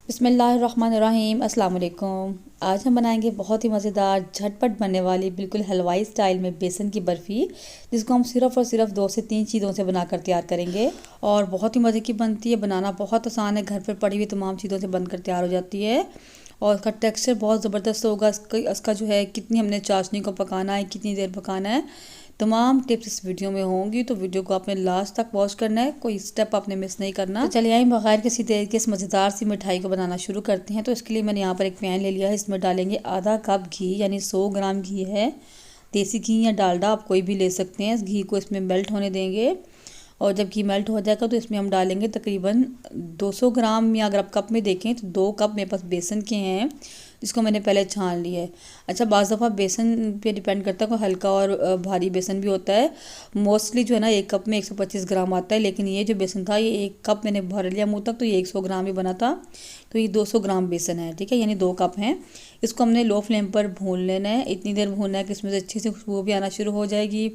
बिस्मिल्लाहिर्रहमानिर्रहीम अस्सलाम वालेकुम। आज हम बनाएंगे बहुत ही मज़ेदार झटपट बनने वाली बिल्कुल हलवाई स्टाइल में बेसन की बर्फ़ी, जिसको हम सिर्फ़ और सिर्फ 2 से 3 चीज़ों से बनाकर तैयार करेंगे और बहुत ही मज़े की बनती है। बनाना बहुत आसान है, घर पर पड़ी हुई तमाम चीज़ों से बनकर तैयार हो जाती है और उसका टेक्सचर बहुत ज़बरदस्त होगा। इसका जो है कितनी हमने चाशनी को पकाना है, कितनी देर पकाना है, तमाम टिप्स इस वीडियो में होंगी। तो वीडियो को आपने लास्ट तक वॉच करना है, कोई स्टेप आपने मिस नहीं करना। तो चलिए आइए बगैर किसी देर के इस मज़ेदार सी मिठाई को बनाना शुरू करते हैं। तो इसके लिए मैंने यहाँ पर एक पैन ले लिया है, इसमें डालेंगे आधा कप घी, यानी 100 ग्राम घी है। देसी घी या डालडा आप कोई भी ले सकते हैं। इस घी को इसमें मेल्ट होने देंगे और जब घी मेल्ट हो जाएगा तो इसमें हम डालेंगे तकरीबन 200 ग्राम, या अगर आप कप में देखें तो 2 कप मेरे पास बेसन के हैं, जिसको मैंने पहले छान लिया है। अच्छा, बाज़ दफ़ा बेसन पे डिपेंड करता है, कोई हल्का और भारी बेसन भी होता है। मोस्टली जो है ना 1 कप में 125 ग्राम आता है, लेकिन ये जो बेसन था ये 1 कप मैंने भर लिया मुँह तक, तो ये 100 ग्राम ही बना था। तो ये 200 ग्राम बेसन है, ठीक है, यानी 2 कप हैं। इसको हमने लो फ्लेम पर भून लेना है। इतनी देर भूनना है कि इसमें से अच्छी सी खुशबू भी आना शुरू हो जाएगी,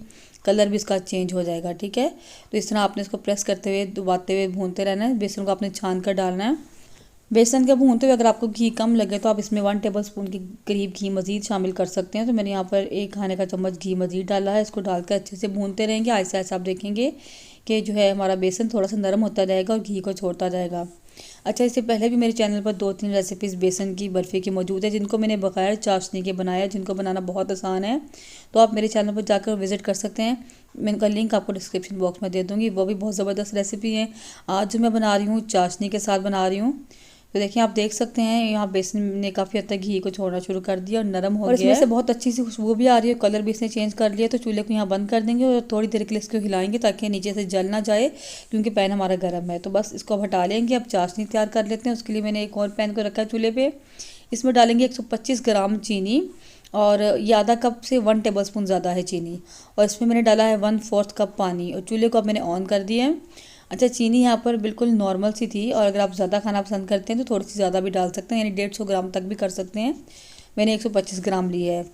कलर भी इसका चेंज हो जाएगा, ठीक है। तो इस तरह आपने इसको प्रेस करते हुए दबाते हुए भूनते रहना है। बेसन को आपने छान कर डालना है। बेसन के भूनते हुए अगर आपको घी कम लगे तो आप इसमें 1 टेबल स्पून के करीब घी मज़ीद शामिल कर सकते हैं। तो मैंने यहाँ पर 1 खाने का चम्मच घी मज़ीद डाला है। इसको डालकर अच्छे से भूनते रहेंगे। ऐसा ऐसा आप देखेंगे कि जो है हमारा बेसन थोड़ा सा नरम होता जाएगा और घी को छोड़ता जाएगा। अच्छा, इससे पहले भी मेरे चैनल पर 2-3 रेसिपीज़ बेसन की बर्फ़ी की मौजूद है, जिनको मैंने बग़ैर चाशनी के बनाया, जिनको बनाना बहुत आसान है। तो आप मेरे चैनल पर जाकर विज़िट कर सकते हैं। मैं उनका लिंक आपको डिस्क्रिप्शन बॉक्स में दे दूँगी। वो भी बहुत ज़बरदस्त रेसिपी है। आज जो मैं बना रही हूँ चाशनी के साथ बना रही हूँ। तो देखिए, आप देख सकते हैं यहाँ बेसन ने काफ़ी हद तक घी को छोड़ना शुरू कर दिया और नरम हो गया है। इसमें से बहुत अच्छी सी खुशबू भी आ रही है, कलर भी इसने चेंज कर लिया। तो चूल्हे को यहाँ बंद कर देंगे और थोड़ी देर के लिए इसको हिलाएंगे ताकि नीचे से जल ना जाए, क्योंकि पैन हमारा गर्म है। तो बस इसको अब हटा लेंगे। अब चाशनी तैयार कर लेते हैं। उसके लिए मैंने एक और पैन को रखा है चूल्हे पर। इसमें डालेंगे 125 ग्राम चीनी, और ये आधा कप से 1 टेबल स्पून ज़्यादा है चीनी। और इसमें मैंने डाला है 1/4 कप पानी, और चूल्हे को अब मैंने ऑन कर दिया है। अच्छा, चीनी यहाँ पर बिल्कुल नॉर्मल सी थी, और अगर आप ज़्यादा खाना पसंद करते हैं तो थोड़ी सी ज़्यादा भी डाल सकते हैं, यानी 150 ग्राम तक भी कर सकते हैं। मैंने 125 ग्राम ली है,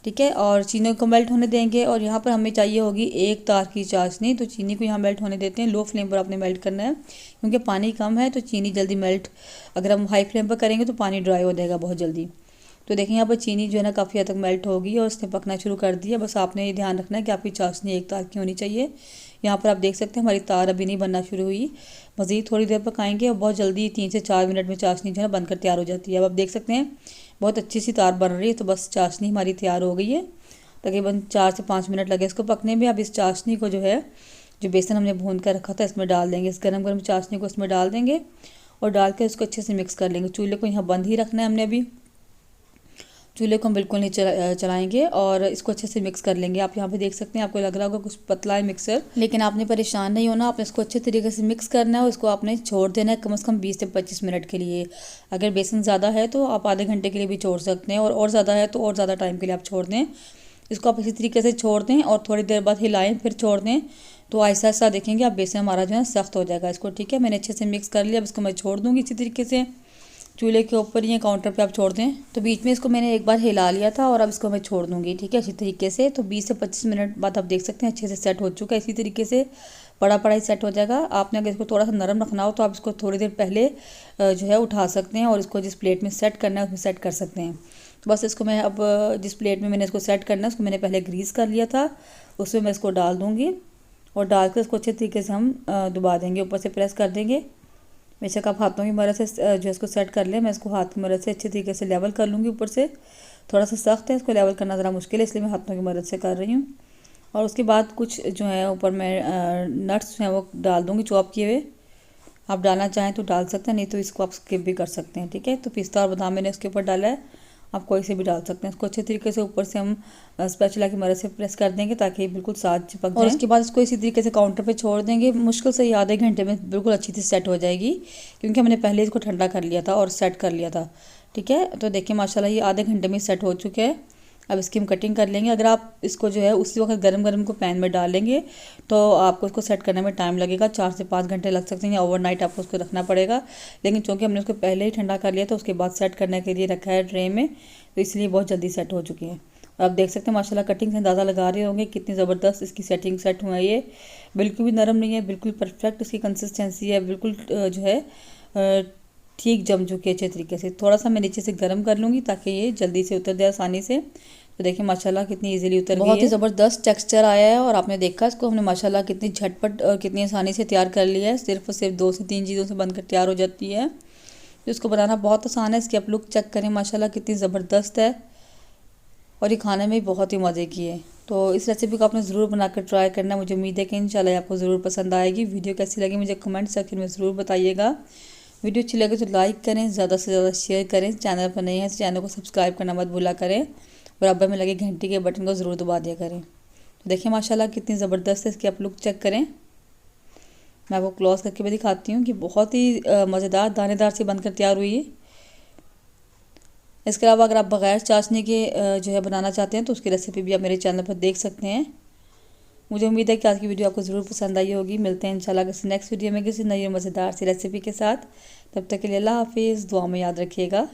ठीक है। और चीनी को मेल्ट होने देंगे। और यहाँ पर हमें चाहिए होगी 1 तार की चाशनी। तो चीनी को यहाँ मेल्ट होने देते हैं। लो फ्लेम पर आपने मेल्ट करना है, क्योंकि पानी कम है तो चीनी जल्दी मेल्ट, अगर हम हाई फ्लेम पर करेंगे तो पानी ड्राई हो जाएगा बहुत जल्दी। तो देखें यहाँ पर चीनी जो है ना काफ़ी हद तक मेल्ट होगी और इसने पकना शुरू कर दिया। बस आपने ये ध्यान रखना है कि आपकी चाशनी 1 तार की होनी चाहिए। यहाँ पर आप देख सकते हैं हमारी तार अभी नहीं बनना शुरू हुई। मज़ीद थोड़ी देर पकाएंगे और बहुत जल्दी 3 से 4 मिनट में चाशनी जो है बनकर तैयार हो जाती है। अब आप देख सकते हैं बहुत अच्छी सी तार बन रही है। तो बस चाशनी हमारी तैयार हो गई है। तकरीबन 4 से 5 मिनट लगे इसको पकने में। अब इस चाशनी को जो है, जो बेसन हमने भून कर रखा था, इसमें डाल देंगे। इस गर्म गर्म चाशनी को इसमें डाल देंगे और डाल कर इसको अच्छे से मिक्स कर लेंगे। चूल्हे को यहाँ बंद ही रखना है हमने अभी, चूल्हे को हम बिल्कुल नहीं चलाएंगे और इसको अच्छे से मिक्स कर लेंगे। आप यहाँ पे देख सकते हैं, आपको लग रहा होगा कुछ पतला है मिक्सर, लेकिन आपने परेशान नहीं होना। आपने इसको अच्छे तरीके से मिक्स करना है और इसको आपने छोड़ देना है कम से कम 20 से 25 मिनट के लिए। अगर बेसन ज़्यादा है तो आप आधे घंटे के लिए भी छोड़ सकते हैं, और ज़्यादा है तो और ज़्यादा टाइम के लिए आप छोड़ दें। इसको आप इसी तरीके से छोड़ दें और थोड़ी देर बाद हिलाएँ, फिर छोड़ दें। तो ऐसा ऐसा देखेंगे आप बेसन हमारा जो है सख्त हो जाएगा इसको, ठीक है। मैंने अच्छे से मिक्स कर लिया। अब इसको मैं छोड़ दूँगी इसी तरीके से चूल्हे के ऊपर या काउंटर पे आप छोड़ दें। तो बीच में इसको मैंने एक बार हिला लिया था और अब इसको मैं छोड़ दूंगी, ठीक है, इसी तरीके से। तो 20 से 25 मिनट बाद आप देख सकते हैं अच्छे से सेट हो चुका है। इसी तरीके से पड़ा पड़ा ही सेट हो जाएगा। आपने अगर इसको थोड़ा सा नरम रखना हो तो आप इसको थोड़ी देर पहले जो है उठा सकते हैं और इसको जिस प्लेट में सेट करना है उसमें सेट कर सकते हैं। तो बस इसको मैं अब जिस प्लेट में मैंने इसको सेट करना है उसको मैंने पहले ग्रीस कर लिया था, उसमें मैं इसको डाल दूँगी और डालकर इसको अच्छे तरीके से हम दबा देंगे, ऊपर से प्रेस कर देंगे। बेशक आप हाथों की मदद से जो इसको सेट कर लें। मैं इसको हाथ की मदद से अच्छे तरीके से लेवल कर लूँगी। ऊपर से थोड़ा सा सख्त है, इसको लेवल करना ज़रा मुश्किल है, इसलिए मैं हाथों की मदद से कर रही हूँ। और उसके बाद कुछ जो है ऊपर मैं नट्स हैं वो डाल दूँगी चॉप किए हुए। आप डालना चाहें तो डाल सकते हैं, नहीं तो इसको आप स्किप भी कर सकते हैं, ठीक है। तो पिस्ता और बादाम मैंने इसके ऊपर डाला है, आप कोई से भी डाल सकते हैं। इसको अच्छे तरीके से ऊपर से हम स्पैचुला की मदद से प्रेस कर देंगे ताकि ये बिल्कुल साथ चिपक जाए। और उसके बाद इसको इसी तरीके से काउंटर पे छोड़ देंगे। मुश्किल से आधे घंटे में बिल्कुल अच्छी तरह सेट हो जाएगी, क्योंकि हमने पहले इसको ठंडा कर लिया था और सेट कर लिया था, ठीक है। तो देखिए माशाल्लाह ये आधे घंटे में सेट हो चुके हैं। अब इसकी हम कटिंग कर लेंगे। अगर आप इसको जो है उसी वक्त गरम गरम को पैन में डाल लेंगे तो आपको इसको सेट करने में टाइम लगेगा, 4 से 5 घंटे लग सकते हैं, या ओवरनाइट आपको उसको रखना पड़ेगा। लेकिन चूँकि हमने उसको पहले ही ठंडा कर लिया था, उसके बाद सेट करने के लिए रखा है ट्रे में, तो इसलिए बहुत जल्दी सेट हो चुकी है। और आप देख सकते हैं माशाल्लाह कटिंग से अंदाज़ा लगा रहे होंगे कितनी ज़बरदस्त इसकी सेटिंग सेट हुआ है। ये बिल्कुल भी नरम नहीं है, बिल्कुल परफेक्ट इसकी कंसिस्टेंसी है, बिल्कुल जो है ठीक जम चुकी है अच्छे तरीके से। थोड़ा सा मैं नीचे से गर्म कर लूँगी ताकि ये जल्दी से उतर जाए आसानी से। तो देखिए माशाल्लाह कितनी इजीली उतर गई है। बहुत ही ज़बरदस्त टेक्सचर आया है और आपने देखा इसको हमने माशाल्लाह कितनी झटपट और कितनी आसानी से तैयार कर लिया है। सिर्फ और सिर्फ 2 से 3 चीज़ों से बनकर तैयार हो जाती है। तो इसको बनाना बहुत आसान है। इसकी आप लुक चेक करें माशाल्लाह कितनी ज़बरदस्त है और ये खाने में बहुत ही मज़े की है। तो इस रेसिपी को आपने ज़रूर बनाकर ट्राई करना। मुझे उम्मीद है कि इंशाल्लाह आपको ज़रूर पसंद आएगी। वीडियो कैसी लगी मुझे कमेंट सेक्शन में ज़रूर बताइएगा। वीडियो अच्छी लगे तो लाइक करें, ज़्यादा से ज़्यादा शेयर करें। चैनल पर नए हैं तो चैनल को सब्सक्राइब करना मत भूला करें। बराबर में लगे घंटी के बटन को ज़रूर दबा दिया करें। तो देखिए माशाल्लाह कितनी ज़बरदस्त है। इसकी आप लुक चेक करें। मैं आपको क्लोज करके भी दिखाती हूँ कि बहुत ही मज़ेदार दानेदार सी बनकर तैयार हुई है। इसके अलावा अगर आप बग़ैर चाशनी के जो है बनाना चाहते हैं तो उसकी रेसिपी भी आप मेरे चैनल पर देख सकते हैं। मुझे उम्मीद है कि आज की वीडियो आपको ज़रूर पसंद आई होगी। मिलते हैं इंशाल्लाह किसी नेक्स्ट वीडियो में किसी नई मज़ेदार सी रेसिपी के साथ। तब तक के लिए अल्लाह हाफिज़। दुआ में याद रखिएगा।